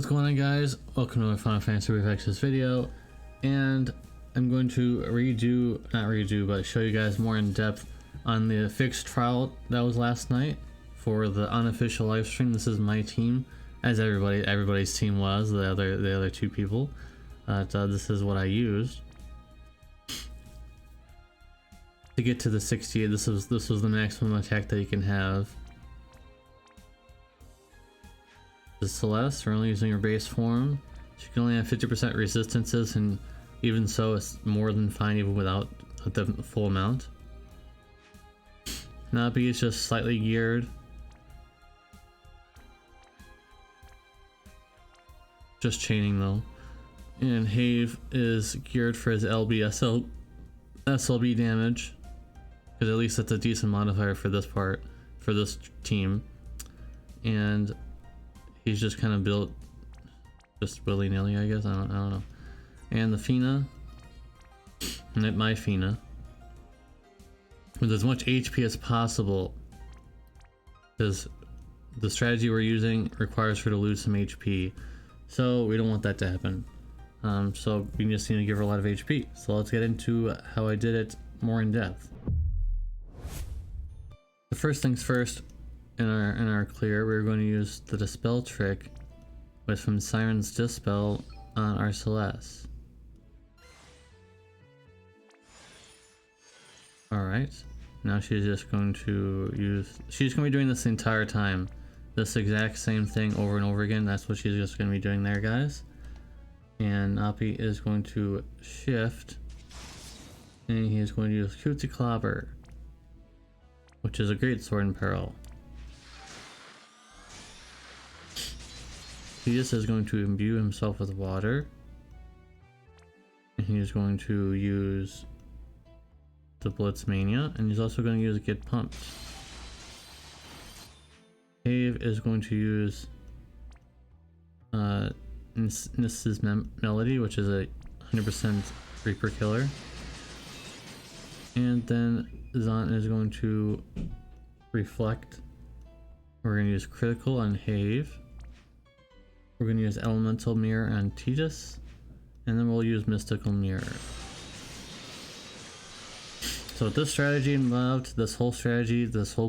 What's going on, guys? Welcome to my Final Fantasy Reflexes video, and I'm going to not redo, but show you guys more in depth on the fixed trial that was last night for the unofficial live stream. This is my team, as everybody's team was, the other two people. This is what I used to get to the 68. This was the maximum attack that you can have. The Celeste, we're only using her base form. She can only have 50% resistances, and even so, it's more than fine even without the full amount. Nabi is just slightly geared. Just chaining though. And Have is geared for his SLB damage, because at least that's a decent modifier for this part, for this team. And he's just kind of built just willy-nilly, I guess. I don't know. And the Fina, my Fina, with as much HP as possible, because the strategy we're using requires her to lose some HP, so we don't want that to happen. So we just need to give her a lot of HP. So let's get into how I did it more in depth. The first things first. In our clear, we're going to use the Dispel trick from Siren's Dispel on our Celeste. Alright, now she's just going to she's going to be doing this the entire time. This exact same thing over and over again. That's what she's just going to be doing there, guys. And Napi is going to shift, and he is going to use Cootie Clobber, which is a great sword in peril. Deus is going to imbue himself with water, and he's going to use the Blitzmania, and he's also going to use Get Pumped. Have is going to use Nis's Melody, which is a 100% Reaper killer, and then Zon is going to Reflect. We're going to use Critical on Have. We're going to use Elemental Mirror on Titus, and then we'll use Mystical Mirror. So with this strategy involved, this whole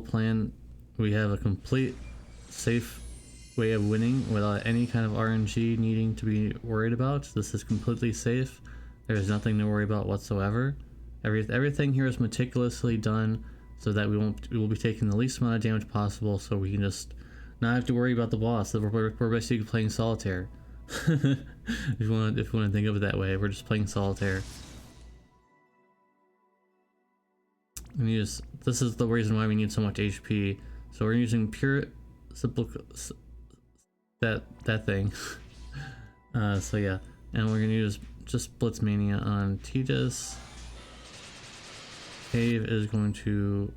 plan, we have a complete safe way of winning without any kind of RNG needing to be worried about. This is completely safe. There's nothing to worry about whatsoever. Everything here is meticulously done so that we will be taking the least amount of damage possible, so we can just not have to worry about the boss. We're basically playing solitaire. if you want to think of it that way, we're just playing solitaire. And this is the reason why we need so much HP. So we're using pure simple that thing. So yeah, and we're gonna use just Blitzmania on Titus. Have is going to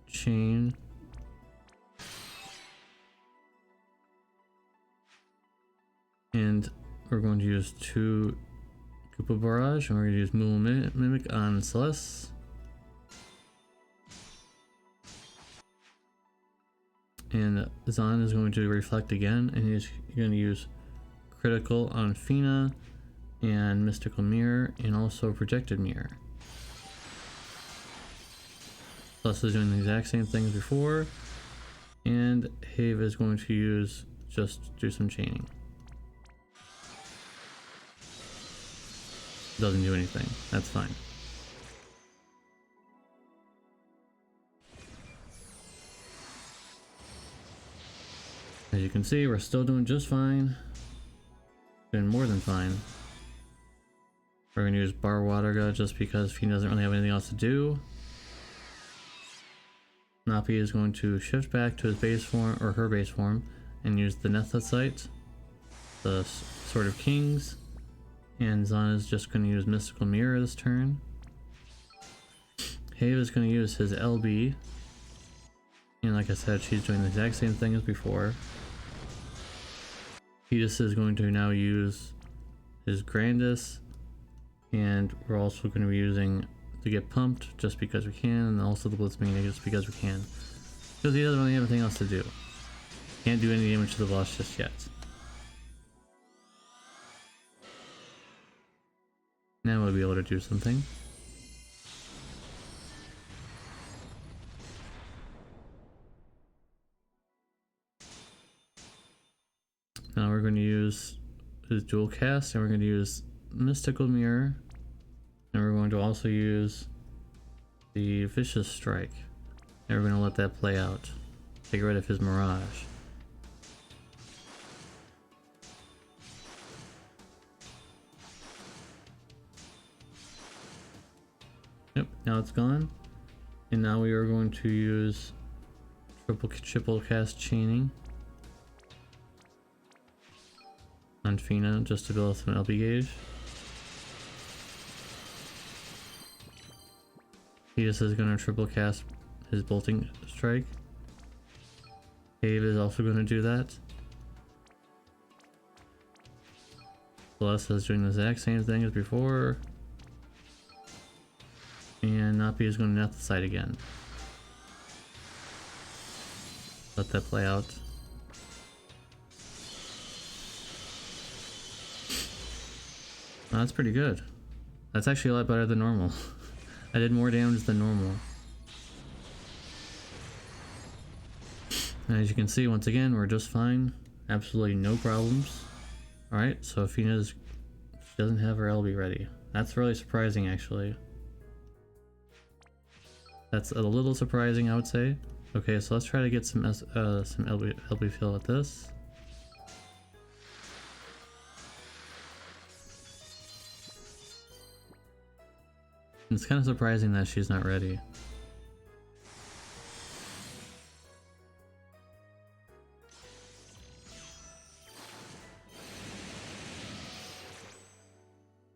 chain. And we're going to use 2 Koopa Barrage, and we're going to use Moo Mimic on Celeste. And Zon is going to Reflect again, and he's going to use Critical on Fina, and Mystical Mirror, and also Projected Mirror. Celeste is doing the exact same thing as before, and Have is going to do some chaining. Doesn't do anything. That's fine. As you can see, we're still doing just fine. Doing more than fine. We're going to use Bar Water God just because he doesn't really have anything else to do. Napi is going to shift back to his base form, or her base form, and use the Nethicite, the Sword of Kings. And Zon is just going to use Mystical Mirror this turn. Have is going to use his LB. And like I said, she's doing the exact same thing as before. Titus is going to now use his Grandis. And we're also going to be using the Get Pumped just because we can, and also the Blitzmania just because we can. Because he doesn't really have anything else to do. Can't do any damage to the boss just yet. Now we'll be able to do something. Now we're going to use his dual cast, and we're going to use Mystical Mirror, and we're going to also use the Vicious Strike, and we're going to let that play out to get rid of his Mirage. Yep, now it's gone, and now we are going to use triple cast chaining on Fina just to build some LB gauge. He just is going to triple cast his bolting strike. Cave is also going to do that. Celeste is doing the exact same thing as before. And Napi is going to net the site again. Let that play out. Oh, that's pretty good. That's actually a lot better than normal. I did more damage than normal. And as you can see, once again, we're just fine. Absolutely no problems. Alright, so she doesn't have her LB ready. That's really surprising, actually. That's a little surprising, I would say. Okay, so let's try to get some LB fill at this. It's kind of surprising that she's not ready.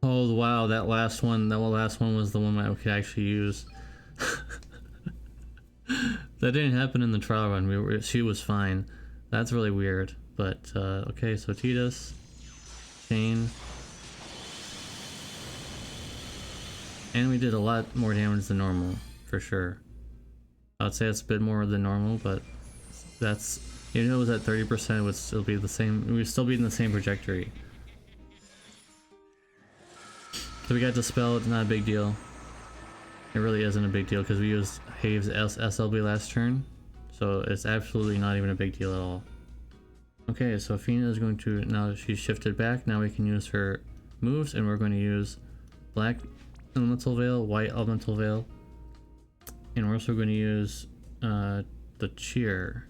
Oh wow, that last one was the one I could actually use. That didn't happen in the trial run. She was fine. That's really weird. But okay, so Tidus, Shane, and we did a lot more damage than normal for sure. I would say it's a bit more than normal, but that's, even though it was at 30%, it would still be the same. We would still be in the same trajectory. So we got dispelled. Not a big deal. It really isn't a big deal because we used Have's SLB last turn, so it's absolutely not even a big deal at all. Okay, so Fina is going to, now she's shifted back, now we can use her moves, and we're going to use Black Elemental Veil, White Elemental Veil, and we're also going to use the Cheer.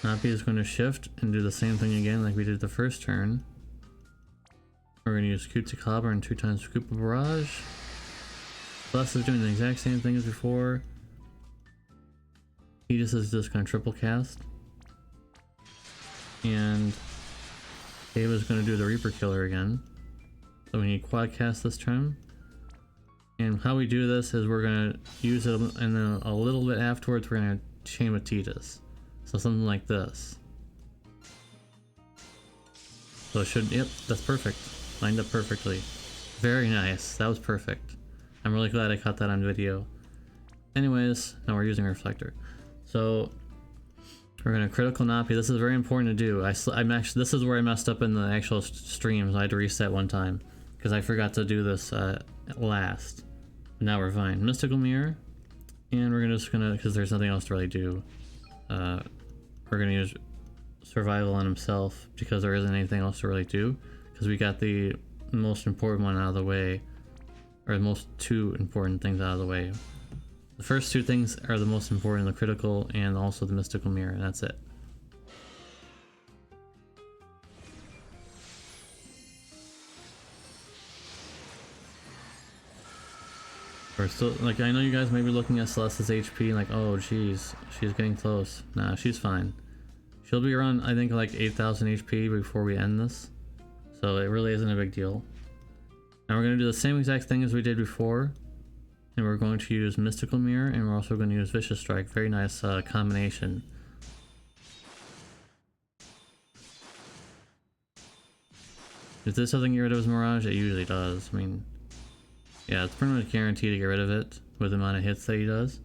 Napi is going to shift and do the same thing again like we did the first turn. We're going to use Scoop to Clobber and 2 times Scoop of Barrage. Celeste is doing the exact same thing as before. Tidus is just going to triple cast. And Ava is going to do the Reaper Killer again. So we need quad cast this turn. And how we do this is we're going to use it, and then a little bit afterwards we're going to chain with Tidus. So something like this. So it should, yep, that's perfect. Lined up perfectly. Very nice. That was perfect. I'm really glad I caught that on video. Anyways, now we're using Reflector. So we're gonna critical Napi. This is very important to do. I'm actually, this is where I messed up in the actual streams. I had to reset one time because I forgot to do this last. Now we're fine. Mystical Mirror, and we're just gonna, because there's nothing else to really do. We're gonna use Survival on himself because there isn't anything else to really do. Because we got the most important one out of the way, or the most 2 important things out of the way. The first 2 things are the most important, the critical and also the mystical mirror, and that's it. We're still, like, I know you guys may be looking at Celeste's HP and like, oh geez, she's getting close. Nah, she's fine. She'll be around, I think, like 8,000 HP before we end this. So it really isn't a big deal. Now we're going to do the same exact thing as we did before. And we're going to use Mystical Mirror, and we're also going to use Vicious Strike. Very nice combination. If this doesn't get rid of his Mirage, it usually does. I mean, yeah, it's pretty much guaranteed to get rid of it with the amount of hits that he does.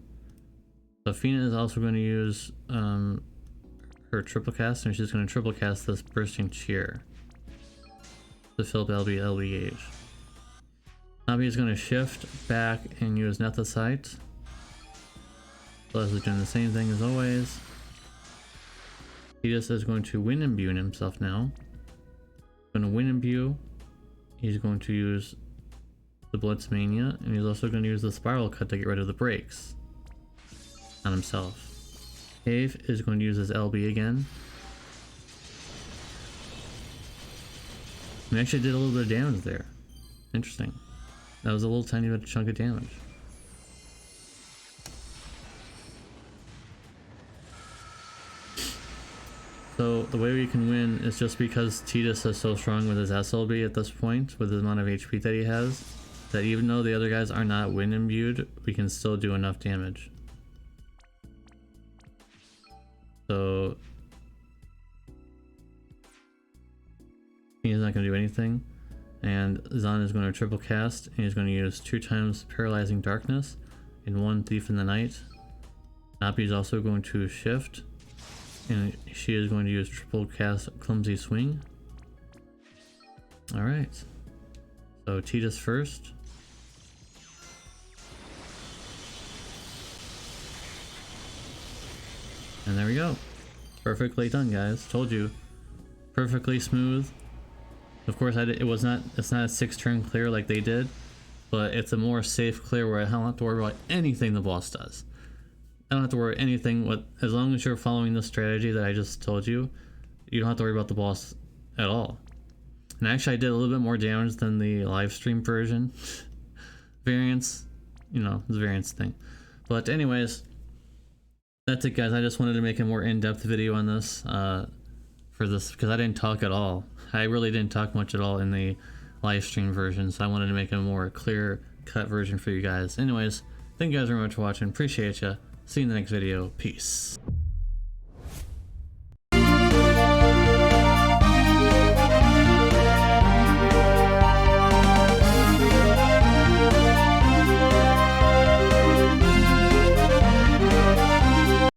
So Fina is also going to use her triple cast, and she's going to triple cast this Bursting Cheer. to fill up LB gauge. Nabi is going to shift back and use Nethicite. Plus is doing the same thing as always. Deus is going to Wind Imbue himself now. Going to Wind Imbue. He's going to use the Blitzmania, and he's also going to use the Spiral Cut to get rid of the brakes on himself. Cave is going to use his LB again. We actually did a little bit of damage there. Interesting. That was a little tiny bit of chunk of damage. So the way we can win is just because Tidus is so strong with his SLB at this point, with the amount of HP that he has, that even though the other guys are not wind imbued, we can still do enough damage. So he's not going to do anything, and Zahn is going to triple cast, and he's going to use 2 times Paralyzing Darkness and 1 Thief in the Night. Napi is also going to shift, and she is going to use triple cast Clumsy Swing. Alright, so Tidus first. And there we go. Perfectly done, guys. Told you. Perfectly smooth. Of course, it's not a 6-turn clear like they did, but it's a more safe clear where I don't have to worry about anything the boss does. I don't have to worry anything. As long as you're following the strategy that I just told you, you don't have to worry about the boss at all. And actually, I did a little bit more damage than the live stream version. Variance, you know, the variance thing. But anyways, that's it, guys. I just wanted to make a more in-depth video on this for this because I didn't talk at all. I really didn't talk much at all in the live stream version, so I wanted to make a more clear-cut version for you guys. Anyways, thank you guys very much for watching. Appreciate ya. See you in the next video. Peace.